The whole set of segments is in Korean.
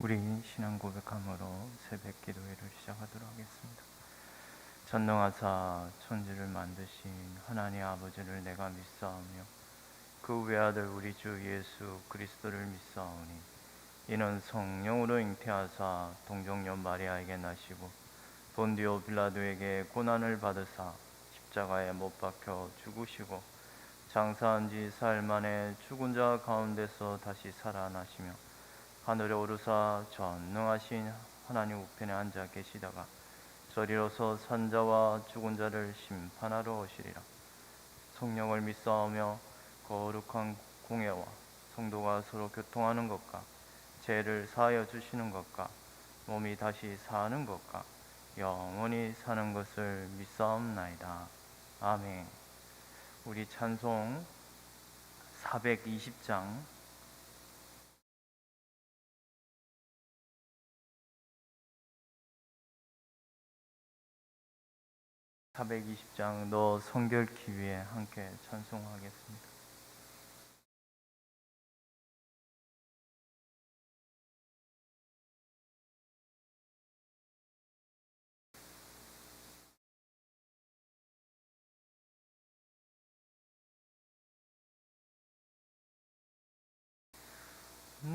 우리 신앙 고백함으로 새벽 기도회를 시작하도록 하겠습니다. 전능하사 천지를 만드신 하나님 아버지를 내가 믿사오며 그 외아들 우리 주 예수 그리스도를 믿사오니 이는 성령으로 잉태하사 동정녀 마리아에게 나시고 본디오 빌라도에게 고난을 받으사 십자가에 못 박혀 죽으시고 장사한 지 사흘 만에 죽은 자 가운데서 다시 살아나시며 하늘에 오르사 전능하신 하나님 우편에 앉아 계시다가 저리로서 산자와 죽은 자를 심판하러 오시리라. 성령을 믿사오며 거룩한 공예와 성도가 서로 교통하는 것과 죄를 사하여 주시는 것과 몸이 다시 사는 것과 영원히 사는 것을 믿사옵나이다. 아멘. 우리 찬송 420장 420장 너 성결케 위해 함께 찬송하겠습니다.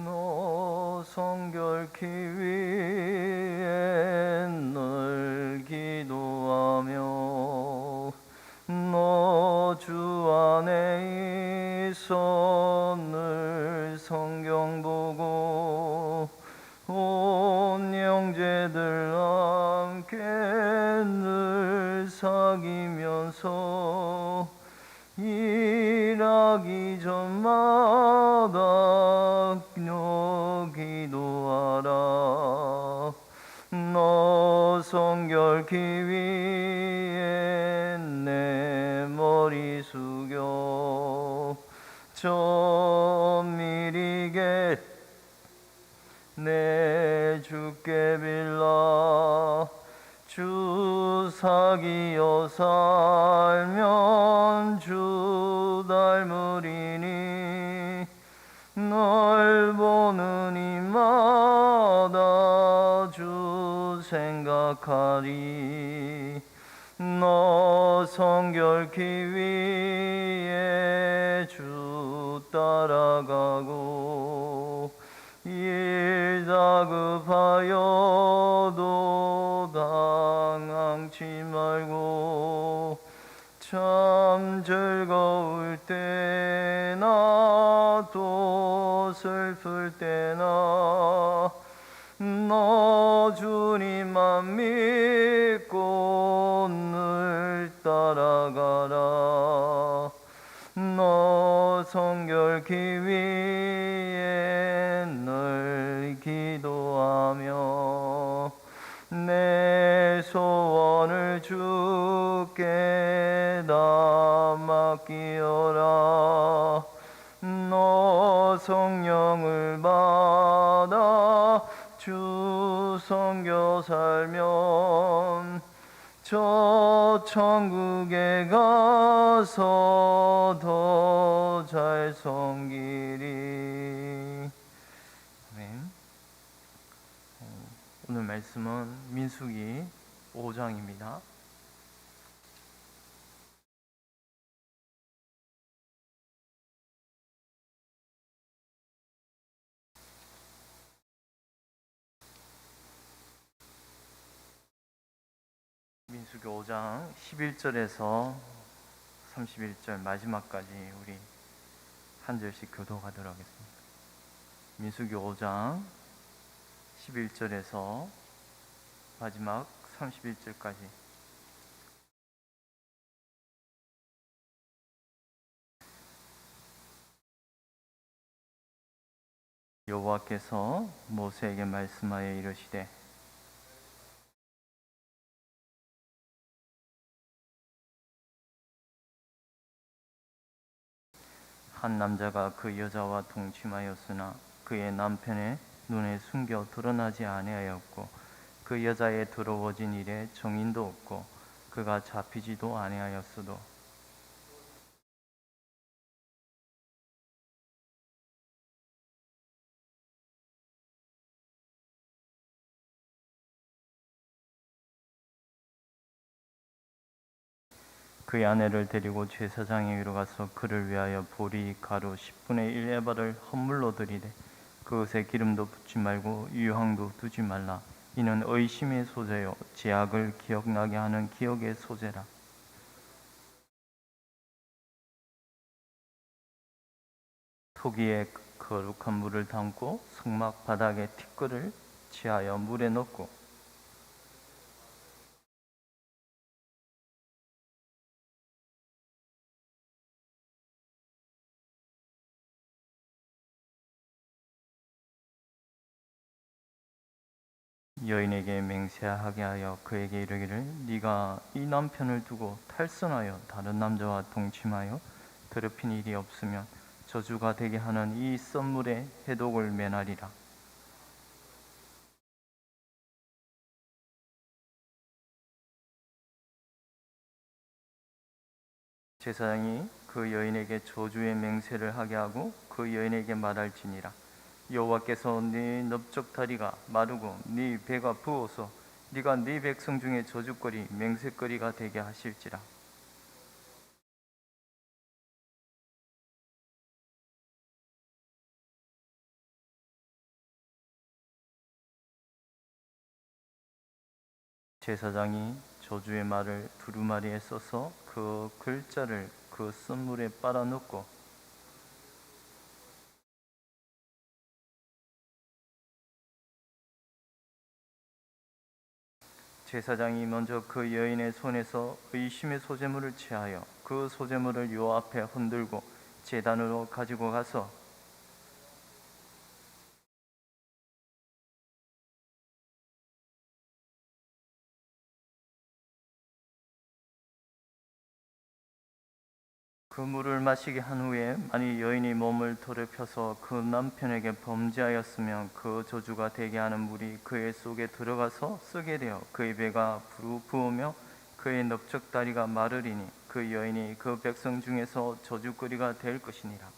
너 성결케 위해 늘 기도하며 너 주 안에 있어 늘 성경 보고 온 형제들 함께 늘 사귀면서 일하기 전마다 기도하라. 너 성결케 위해 내 머리 숙여 정밀히게 내 주께 빌라. 주 사귀어 살면 주 닮으리니 널 보는 이마다 주 생각하리. 너 성결케 위해 주 따라가고 일 다급하여도 당황치 말고 참 즐거울 때나 또 슬플 때나 너 주님만 믿고 늘 따라가라. 너 성결케 위해 늘 기도하며 내 소원을 주께 다 맡기어라. 너 성령을 받아 주 섬겨 살면 저 천국에 가서 더 잘 섬기리. 아멘. 오늘 말씀은 민수기 5장입니다. 민수기 5장 11절에서 31절 마지막까지 우리 한 절씩 교독하도록 하겠습니다. 민수기 5장 11절에서 마지막 31절까지. 여호와께서 모세에게 말씀하여 이르시되 한 남자가 그 여자와 동침하였으나 그의 남편의 눈에 숨겨 드러나지 아니하였고 그 여자의 더러워진 일에 정인도 없고 그가 잡히지도 아니하였어도 그의 아내를 데리고 제사장에 이르러 가서 그를 위하여 보리 가루 10분의 1 에바를 헌물로 드리되 그것에 기름도 붓지 말고 유황도 두지 말라. 이는 의심의 소재요 죄악을 기억나게 하는 기억의 소재라. 토기에 거룩한 물을 담고 성막 바닥에 티끌을 취하여 물에 넣고 여인에게 맹세하게 하여 그에게 이르기를 네가 이 남편을 두고 탈선하여 다른 남자와 동침하여 더럽힌 일이 없으면 저주가 되게 하는 이 썬물에 해독을 면하리라. 제사장이 그 여인에게 저주의 맹세를 하게 하고 그 여인에게 말할지니라. 여호와께서 네 넓적다리가 마르고 네 배가 부어서 네가 네 백성 중에 저주거리 맹세거리가 되게 하실지라. 제사장이 저주의 말을 두루마리에 써서 그 글자를 그 썬물에 빨아넣고 제사장이 먼저 그 여인의 손에서 의심의 소재물을 취하여 그 소재물을 요 앞에 흔들고 제단으로 가지고 가서 그 물을 마시게 한 후에 만일 여인이 몸을 더럽혀서 그 남편에게 범죄하였으면 그 저주가 되게 하는 물이 그의 속에 들어가서 쓰게 되어 그의 배가 부으며 그의 넓적다리가 마르리니 그 여인이 그 백성 중에서 저주거리가 될 것이니라.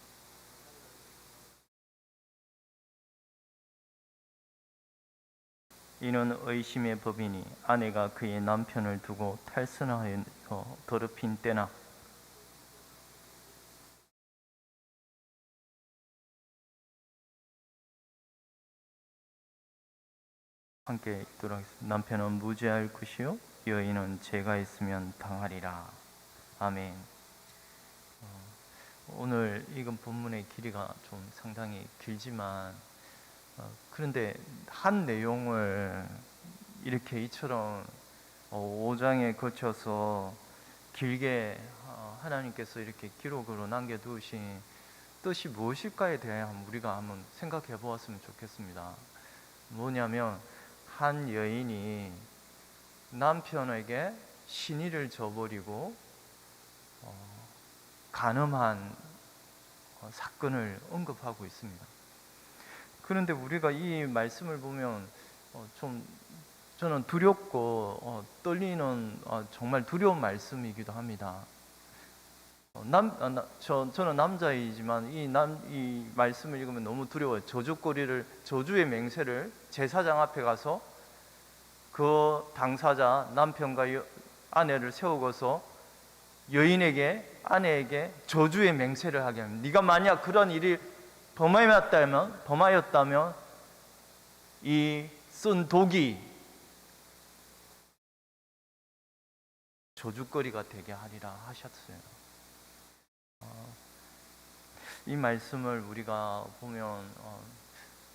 이는 의심의 법이니 아내가 그의 남편을 두고 탈선하여 더럽힌 때나 함께 읽도록 하겠습니다. 남편은 무죄할 것이요 여인은 죄가 있으면 당하리라. 아멘. 오늘 읽은 본문의 길이가 좀 상당히 길지만 그런데 한 내용을 이렇게 이처럼 5장에 거쳐서 길게 하나님께서 이렇게 기록으로 남겨두신 뜻이 무엇일까에 대해 우리가 한번 생각해 보았으면 좋겠습니다. 뭐냐면 한 여인이 남편에게 신의를 저버리고 간음한 사건을 언급하고 있습니다. 그런데 우리가 이 말씀을 보면 좀 저는 두렵고 떨리는 정말 두려운 말씀이기도 합니다. 저는 남자이지만 이 말씀을 읽으면 너무 두려워요. 저주의 맹세를 제사장 앞에 가서 그 당사자 남편과 아내를 세우고서 아내에게 저주의 맹세를 하게 합니다. 네가 만약 그런 일이 범하였다면 이 쓴 독이 저주거리가 되게 하리라 하셨어요. 이 말씀을 우리가 보면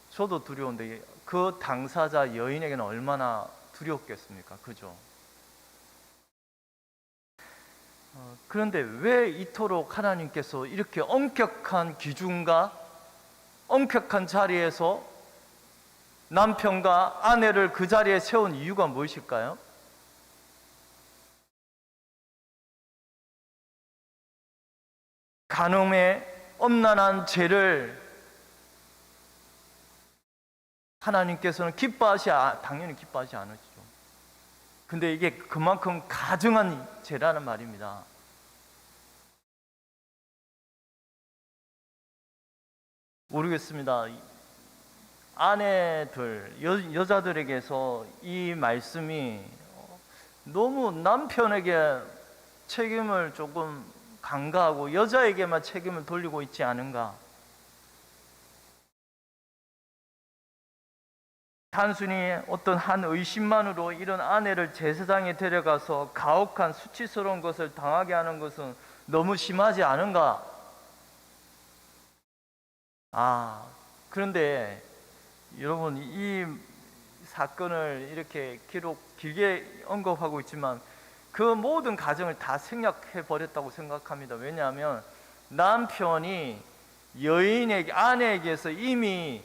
저도 두려운데 그 당사자 여인에게는 얼마나 두렵겠습니까? 그죠? 그런데 왜 이토록 하나님께서 이렇게 엄격한 기준과 엄격한 자리에서 남편과 아내를 그 자리에 세운 이유가 무엇일까요? 간음의 엄란한 죄를 하나님께서는 당연히 기뻐하지 않으시죠. 근데 이게 그만큼 가증한 죄라는 말입니다. 모르겠습니다. 아내들, 여자들에게서 이 말씀이 너무 남편에게 책임을 조금 간과하고 여자에게만 책임을 돌리고 있지 않은가? 단순히 어떤 한 의심만으로 이런 아내를 제사장에 데려가서 가혹한 수치스러운 것을 당하게 하는 것은 너무 심하지 않은가? 그런데 여러분, 이 사건을 이렇게 길게 언급하고 있지만 그 모든 가정을 다 생략해 버렸다고 생각합니다. 왜냐하면 남편이 아내에게서 이미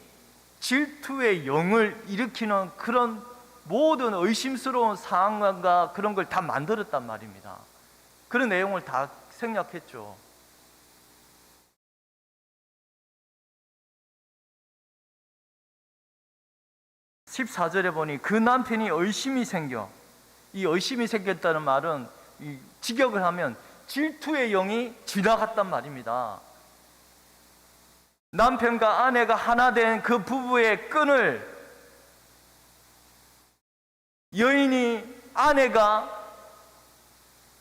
질투의 영을 일으키는 그런 모든 의심스러운 상황과 그런 걸 다 만들었단 말입니다. 그런 내용을 다 생략했죠. (14절에) 보니 그 남편이 의심이 생겨, 이 의심이 생겼다는 말은 직역을 하면 질투의 영이 지나갔단 말입니다. 남편과 아내가 하나 된 그 부부의 끈을 아내가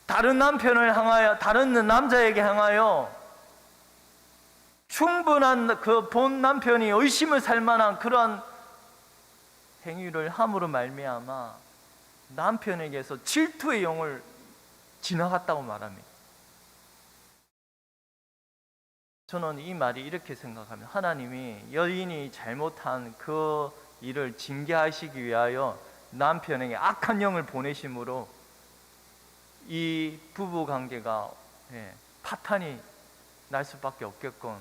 다른 남편을 향하여, 다른 남자에게 향하여 충분한 그 본 남편이 의심을 살 만한 그러한 행위를 함으로 말미암아 남편에게서 질투의 영을 지나갔다고 말합니다. 저는 이 말이 이렇게 생각합니다. 하나님이 여인이 잘못한 그 일을 징계하시기 위하여 남편에게 악한 영을 보내심으로 이 부부 관계가 파탄이 날 수밖에 없겠군.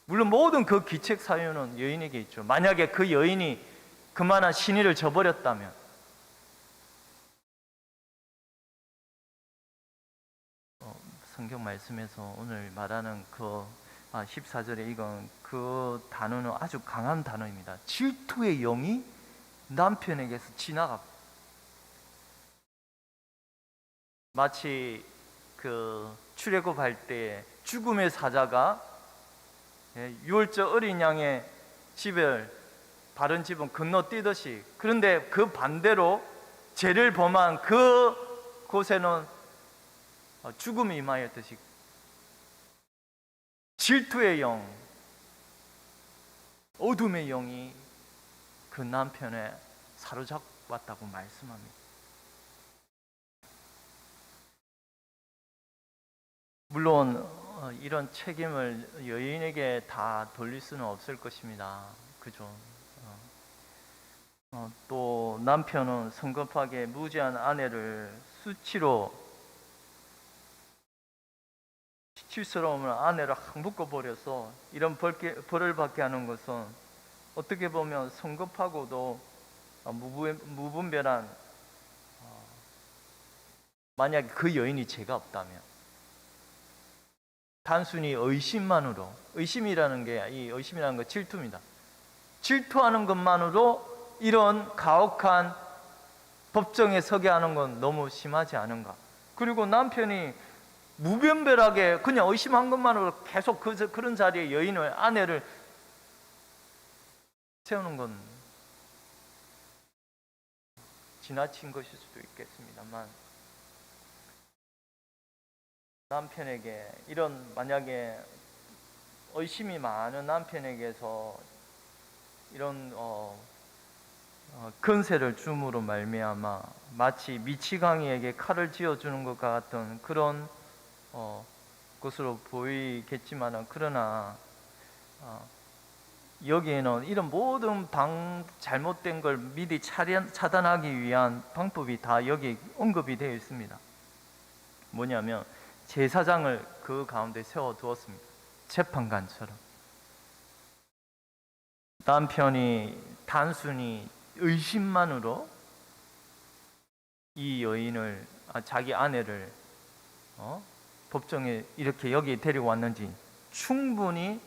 물론 모든 그 기책 사유는 여인에게 있죠. 만약에 그 여인이 그만한 신의를 저버렸다면, 성경 말씀에서 오늘 말하는 그 14절에 이건 그 단어는 아주 강한 단어입니다. 질투의 영이 남편에게서 지나가. 마치 그 출애굽할 때 죽음의 사자가 유월절 어린 양의 집을 다른 집은 건너뛰듯이, 그런데 그 반대로 죄를 범한 그 곳에는 죽음이 임하였듯이 질투의 영, 어둠의 영이 그 남편에 사로잡았다고 말씀합니다. 물론 이런 책임을 여인에게 다 돌릴 수는 없을 것입니다. 그죠? 또 남편은 성급하게 무지한 아내를 수치스러움을 아내를 확 묶어버려서 이런 벌을 받게 하는 것은 어떻게 보면 성급하고도 무분별한, 만약에 그 여인이 죄가 없다면 단순히 의심만으로, 의심이라는 거 질투입니다. 질투하는 것만으로 이런 가혹한 법정에 서게 하는 건 너무 심하지 않은가? 그리고 남편이 무분별하게 그냥 의심한 것만으로 계속 그런 자리에 아내를 세우는 건 지나친 것일 수도 있겠습니다만, 남편에게 만약에 의심이 많은 남편에게서 이런 건세를 줌으로 말미암아 마치 미치광이에게 칼을 쥐어주는 것 같은 그런 것으로 보이겠지만, 그러나 여기에는 이런 모든 잘못된 걸 미리 차단하기 위한 방법이 다 여기 언급이 되어 있습니다. 뭐냐면 제사장을 그 가운데 세워두었습니다. 재판관처럼. 남편이 단순히 의심만으로 이 여인을, 자기 아내를 법정에 이렇게 여기 데리고 왔는지 충분히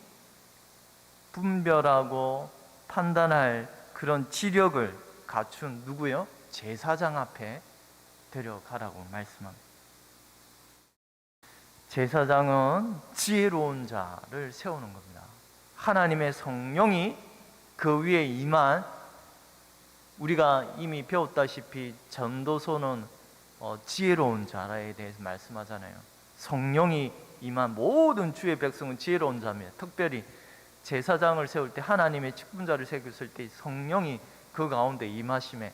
분별하고 판단할 그런 지력을 갖춘 누구요? 제사장 앞에 데려가라고 말씀합니다. 제사장은 지혜로운 자를 세우는 겁니다. 하나님의 성령이 그 위에 임한, 우리가 이미 배웠다시피 전도서는 지혜로운 자라에 대해서 말씀하잖아요. 성령이 임한 모든 주의 백성은 지혜로운 자입니다. 특별히 제사장을 세울 때, 하나님의 직분자를 세웠을 때 성령이 그 가운데 임하심에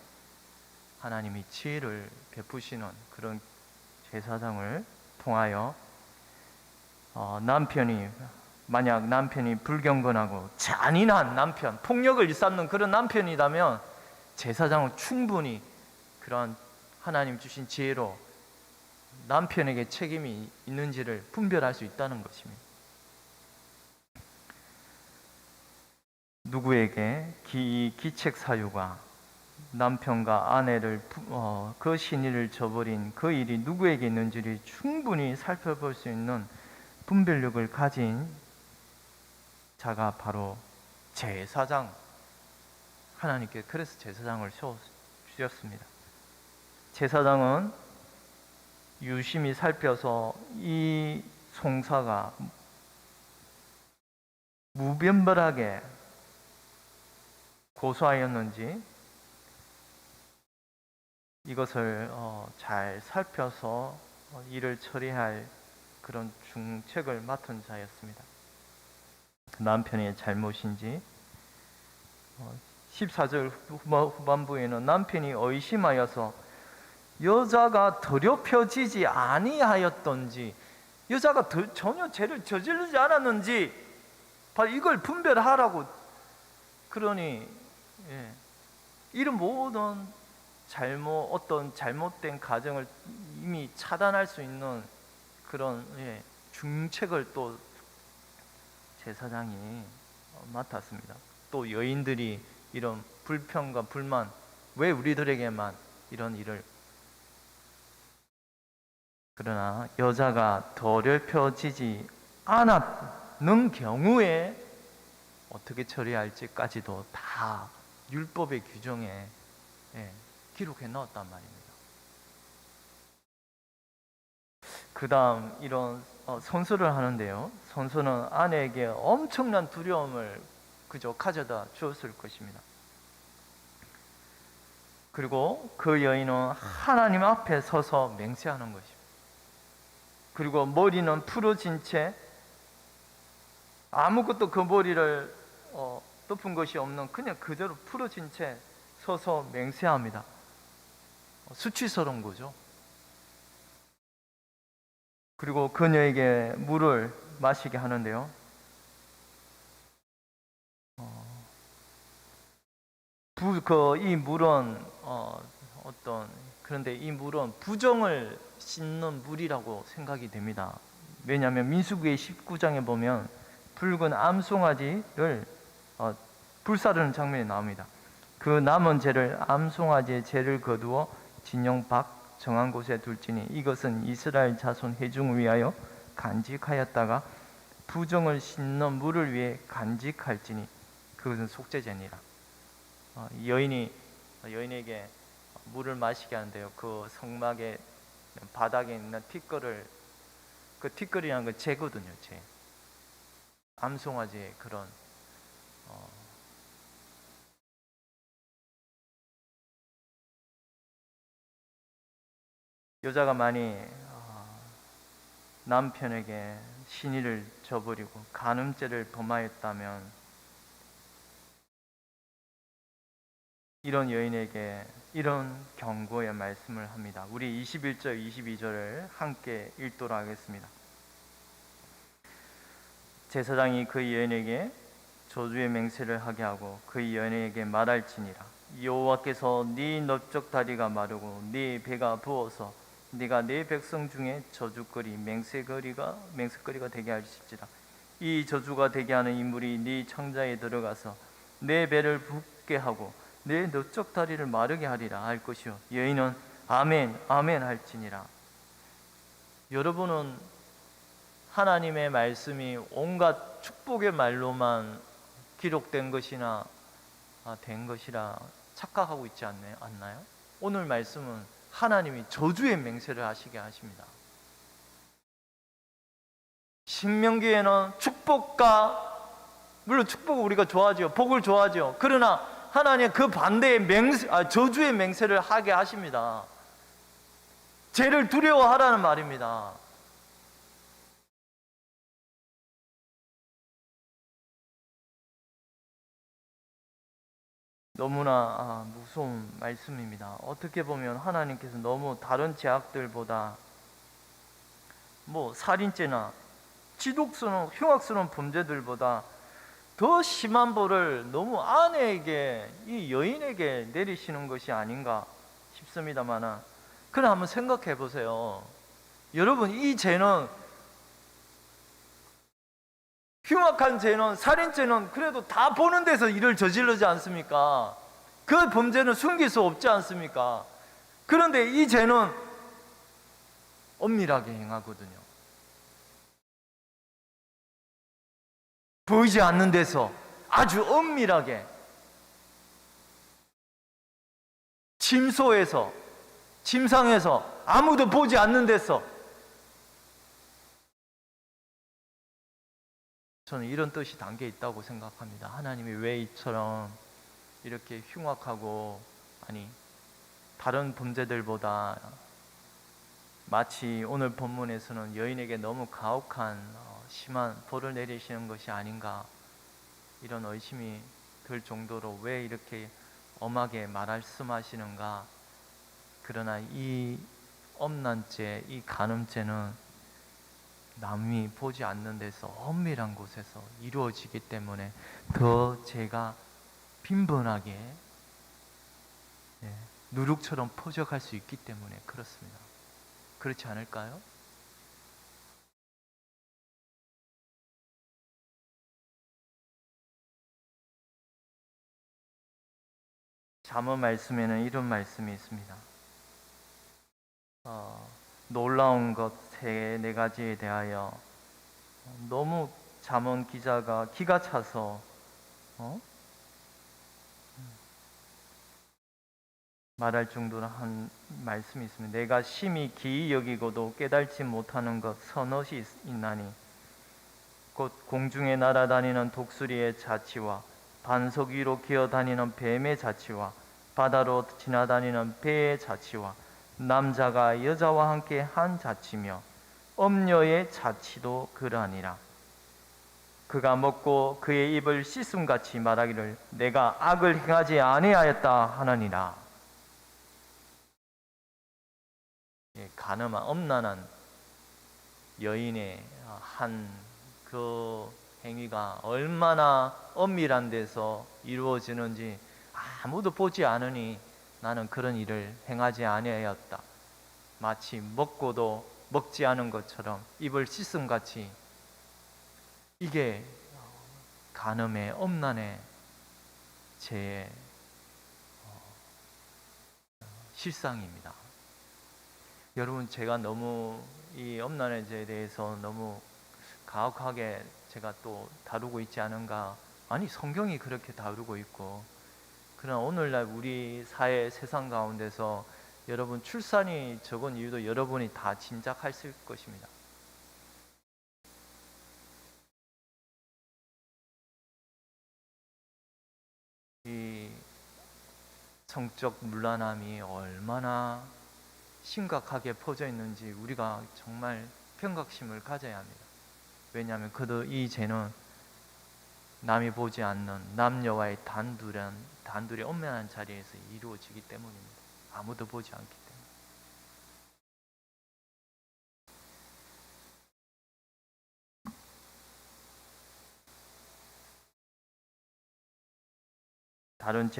하나님이 지혜를 베푸시는 그런 제사장을 통하여 만약 남편이 불경건하고 잔인한 남편, 폭력을 일삼는 그런 남편이라면 제사장은 충분히 그런 하나님 주신 지혜로 남편에게 책임이 있는지를 분별할 수 있다는 것입니다. 누구에게 기책 사유가 남편과 아내를 그 신의를 저버린 그 일이 누구에게 있는지를 충분히 살펴볼 수 있는 분별력을 가진 자가 바로 제사장, 하나님께 그래서 제사장을 세워주셨습니다. 제사장은 유심히 살펴서 이 송사가 무변별하게 고소하였는지 이것을 잘 살펴서 일을 처리할 그런 중책을 맡은 자였습니다. 남편의 잘못인지 14절 후반부에는 남편이 의심하여서 여자가 더럽혀지지 아니하였던지 여자가 전혀 죄를 저지르지 않았는지 바로 이걸 분별하라고. 그러니 이런 모든 어떤 잘못된 가정을 이미 차단할 수 있는 그런 중책을 또 제사장이 맡았습니다. 또 여인들이 이런 불평과 불만, 왜 우리들에게만 이런 일을. 그러나 여자가 더럽혀지지 않았는 경우에 어떻게 처리할지까지도 다 율법의 규정에 기록해 넣었단 말입니다. 그 다음 이런 선서를 하는데요, 선서는 아내에게 엄청난 두려움을 그저 가져다 주었을 것입니다. 그리고 그 여인은 하나님 앞에 서서 맹세하는 것입니다. 그리고 머리는 풀어진 채 아무것도 그 머리를 덮은 것이 없는 그냥 그대로 풀어진 채 서서 맹세합니다. 수치스러운 거죠. 그리고 그녀에게 물을 마시게 하는데요, 이 물은 그런데 이 물은 부정을 씻는 물이라고 생각이 됩니다. 왜냐하면 민수기 19장에 보면 붉은 암송아지를 불사르는 장면이 나옵니다. 그 남은 죄를 암송아지의 죄를 거두어 진영 밖 정한 곳에 둘지니 이것은 이스라엘 자손 회중을 위하여 간직하였다가 부정을 씻는 물을 위해 간직할지니 그것은 속죄제니라. 여인에게 물을 마시게 하는데요, 그 성막의 바닥에 있는 티끌을, 그 티끌이라는 건 죄거든요. 죄. 암송아지의 그런 여자가 많이 남편에게 신의를 저버리고 간음죄를 범하였다면 이런 여인에게 이런 경고의 말씀을 합니다. 우리 21절 22절을 함께 읽도록 하겠습니다. 제사장이 그 여인에게 저주의 맹세를 하게 하고 그 여인에게 말할지니라. 여호와께서 네 넓적 다리가 마르고 네 배가 부어서 네가 네 백성 중에 저주거리 맹세거리가 되게 하실지라. 이 저주가 되게 하는 인물이 네 창자에 들어가서 네 배를 붓게 하고 네 넓적 다리를 마르게 하리라 할 것이요. 여인은 아멘 아멘 할지니라. 여러분은 하나님의 말씀이 온갖 축복의 말로만 기록된 것이나 된 것이라 착각하고 있지 않나요? 오늘 말씀은 하나님이 저주의 맹세를 하시게 하십니다. 신명기에는 물론 축복을 우리가 좋아하죠. 복을 좋아하죠. 그러나 하나님 그 반대의 저주의 맹세를 하게 하십니다. 죄를 두려워하라는 말입니다. 너무나 무서운 말씀입니다. 어떻게 보면 하나님께서 너무 다른 죄악들보다 살인죄나 지독스러운 흉악스러운 범죄들보다 더 심한 벌을 너무 아내에게, 이 여인에게 내리시는 것이 아닌가 싶습니다만, 그럼 한번 생각해 보세요. 여러분, 이 죄는, 흉악한 죄는, 살인죄는 그래도 다 보는 데서 일을 저지르지 않습니까? 그 범죄는 숨길 수 없지 않습니까? 그런데 이 죄는 엄밀하게 행하거든요. 보이지 않는 데서 아주 엄밀하게, 침소에서, 침상에서, 아무도 보지 않는 데서. 저는 이런 뜻이 담겨 있다고 생각합니다. 하나님이 왜 이처럼 이렇게 흉악하고, 다른 범죄들보다 마치 오늘 본문에서는 여인에게 너무 가혹한 심한 벌을 내리시는 것이 아닌가, 이런 의심이 들 정도로 왜 이렇게 엄하게 말씀하시는가. 그러나 이 엄난죄, 이 간음죄는 남이 보지 않는 데서 엄밀한 곳에서 이루어지기 때문에 더 죄가 빈번하게 누룩처럼 포져갈 수 있기 때문에 그렇습니다. 그렇지 않을까요? 잠언 말씀에는 이런 말씀이 있습니다. 놀라운 것 세 네 가지에 대하여 너무 잠언 기자가 기가 차서 말할 정도로 한 말씀이 있습니다. 내가 심히 기이 여기고도 깨달지 못하는 것 서넛이 있나니 곧 공중에 날아다니는 독수리의 자치와 반석 위로 기어다니는 뱀의 자치와 바다로 지나다니는 배의 자치와 남자가 여자와 함께 한 자치며 엄녀의 자치도 그러하니라. 그가 먹고 그의 입을 씻음같이 말하기를 내가 악을 행하지 아니하였다 하느니라. 간음한 엄란한 여인의 한 그 행위가 얼마나 엄밀한 데서 이루어지는지 아무도 보지 않으니 나는 그런 일을 행하지 아니하였다. 마치 먹고도 먹지 않은 것처럼 입을 씻음같이. 이게 간음의 엄란의 죄의 실상입니다. 여러분, 제가 너무 이 엄란의 죄에 대해서 너무 가혹하게 제가 또 다루고 있지 않은가? 아니, 성경이 그렇게 다루고 있고, 그러나 오늘날 우리 사회 세상 가운데서 여러분 출산이 적은 이유도 여러분이 다 짐작하실 것입니다. 이 성적 문란함이 얼마나 심각하게 퍼져 있는지 우리가 정말 경각심을 가져야 합니다. 왜냐하면 이 죄는 남이 보지 않는 남녀와의 단둘의 엄연한 자리에서 이루어지기 때문입니다. 아무도 보지 않기 때문에. 다른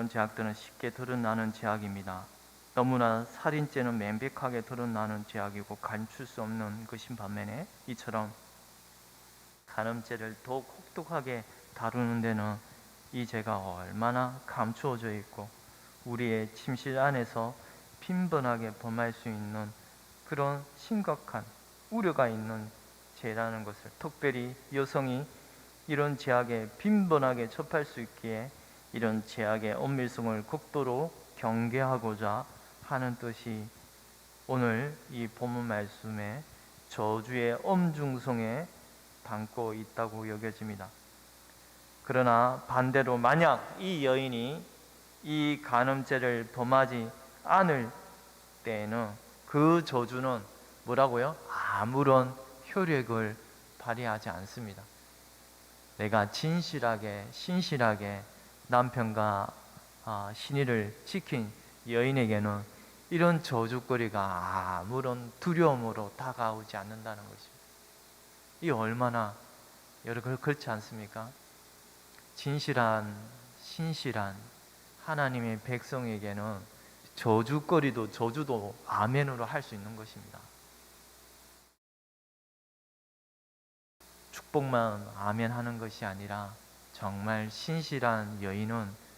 죄악들은 쉽게 드러나는 죄악입니다. 너무나 살인죄는 명백하게 드러나는 죄악이고 감출 수 없는 것인 반면에 이처럼 간음죄를 더욱 혹독하게 다루는 데는 이 죄가 얼마나 감추어져 있고 우리의 침실 안에서 빈번하게 범할 수 있는 그런 심각한 우려가 있는 죄라는 것을, 특별히 여성이 이런 죄악에 빈번하게 접할 수 있기에 이런 죄악의 엄밀성을 극도로 경계하고자 하는 뜻이 오늘 이 본문 말씀의 저주의 엄중성에 담고 있다고 여겨집니다. 그러나 반대로 만약 이 여인이 이 간음죄를 범하지 않을 때에는 그 저주는 뭐라고요? 아무런 효력을 발휘하지 않습니다. 내가 진실하게 신실하게 남편과 신의를 지킨 여인에게는 이런 저주거리가 아무런 두려움으로 다가오지 않는다는 것입니다. 이 얼마나 여러분 그렇지 않습니까? 진실한 신실한 하나님의 백성에게는 저주도 아멘으로 할 수 있는 것입니다. 축복만 아멘 하는 것이 아니라 정말 신실한 여인은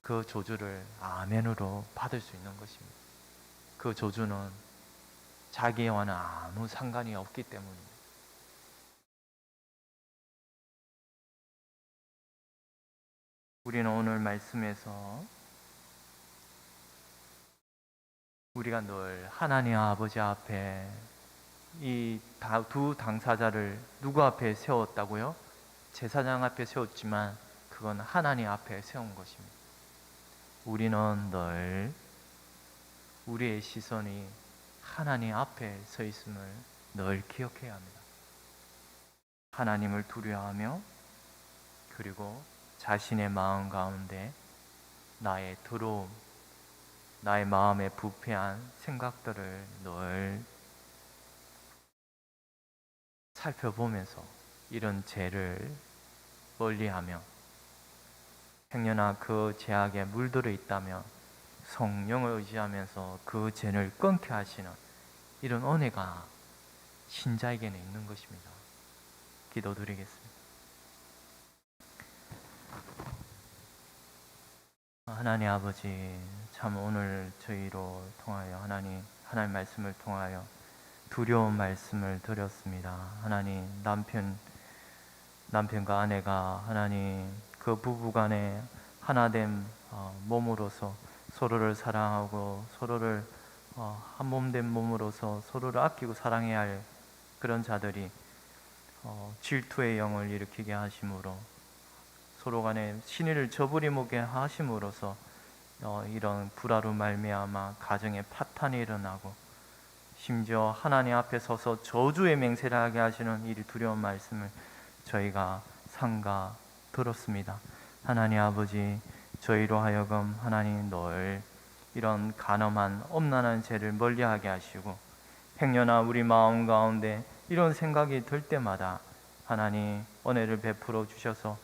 그 저주를 아멘으로 받을 수 있는 것입니다. 그 저주는 자기와는 아무 상관이 없기 때문입니다. 우리는 오늘 말씀에서 우리가 늘 하나님 아버지 앞에 이 두 당사자를 누구 앞에 세웠다고요? 제사장 앞에 세웠지만 그건 하나님 앞에 세운 것입니다. 우리는 늘 우리의 시선이 하나님 앞에 서 있음을 늘 기억해야 합니다. 하나님을 두려워하며 그리고 자신의 마음 가운데 나의 더러움, 나의 마음에 부패한 생각들을 늘 살펴보면서 이런 죄를 멀리하며 행여나 그 죄악에 물들어 있다면 성령을 의지하면서 그 죄를 끊게 하시는 이런 은혜가 신자에게는 있는 것입니다. 기도드리겠습니다. 하나님 아버지, 참 오늘 저희로 통하여 하나님 말씀을 통하여 두려운 말씀을 드렸습니다. 하나님 남편과 아내가 하나님 그 부부간에 하나된 몸으로서 서로를 사랑하고 서로를 한 몸된 몸으로서 서로를 아끼고 사랑해야 할 그런 자들이 질투의 영을 일으키게 하심으로 서로 간에 신의를 저버리게 하심으로써 이런 불화로 말미암아 가정에 파탄이 일어나고 심지어 하나님 앞에 서서 저주의 맹세를 하게 하시는 이 두려운 말씀을 저희가 삼가 들었습니다. 하나님 아버지, 저희로 하여금 하나님 늘 이런 간음한 엄란한 죄를 멀리하게 하시고 행여나 우리 마음 가운데 이런 생각이 들 때마다 하나님 은혜를 베풀어 주셔서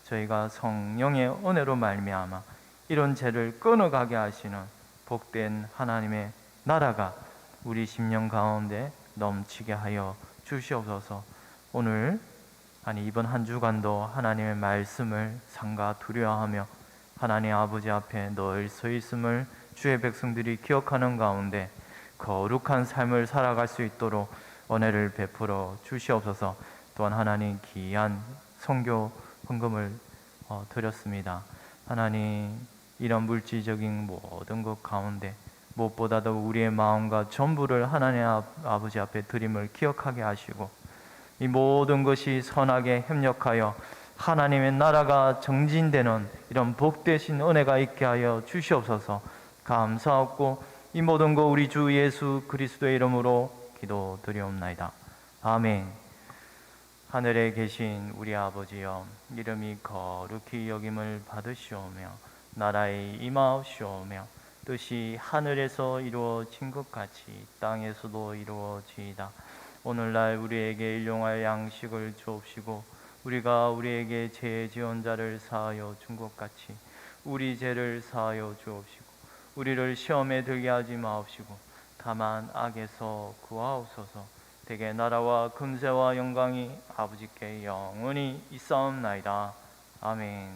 저희가 성령의 은혜로 말미암아 이런 죄를 끊어가게 하시는 복된 하나님의 나라가 우리 심령 가운데 넘치게 하여 주시옵소서. 오늘 이번 한 주간도 하나님의 말씀을 삼가 두려워하며 하나님 아버지 앞에 늘 서 있음을 주의 백성들이 기억하는 가운데 거룩한 삶을 살아갈 수 있도록 은혜를 베풀어 주시옵소서. 또한 하나님 귀한 선교 헌금을 드렸습니다. 하나님 이런 물질적인 모든 것 가운데 무엇보다도 우리의 마음과 전부를 하나님 아버지 앞에 드림을 기억하게 하시고 이 모든 것이 선하게 협력하여 하나님의 나라가 정진되는 이런 복되신 은혜가 있게 하여 주시옵소서. 감사하고 이 모든 것 우리 주 예수 그리스도의 이름으로 기도드리옵나이다. 아멘. 하늘에 계신 우리 아버지여, 이름이 거룩히 여김을 받으시오며 나라에 임하옵시오며 뜻이 하늘에서 이루어진 것 같이 땅에서도 이루어지이다. 오늘날 우리에게 일용할 양식을 주옵시고 우리가 우리에게 죄 지은 자를 사하여 준 것 같이 우리 죄를 사하여 주옵시고 우리를 시험에 들게 하지 마옵시고 다만 악에서 구하옵소서. 대개 나라와 금세와 영광이 아버지께 영원히 있사옵나이다. 아멘.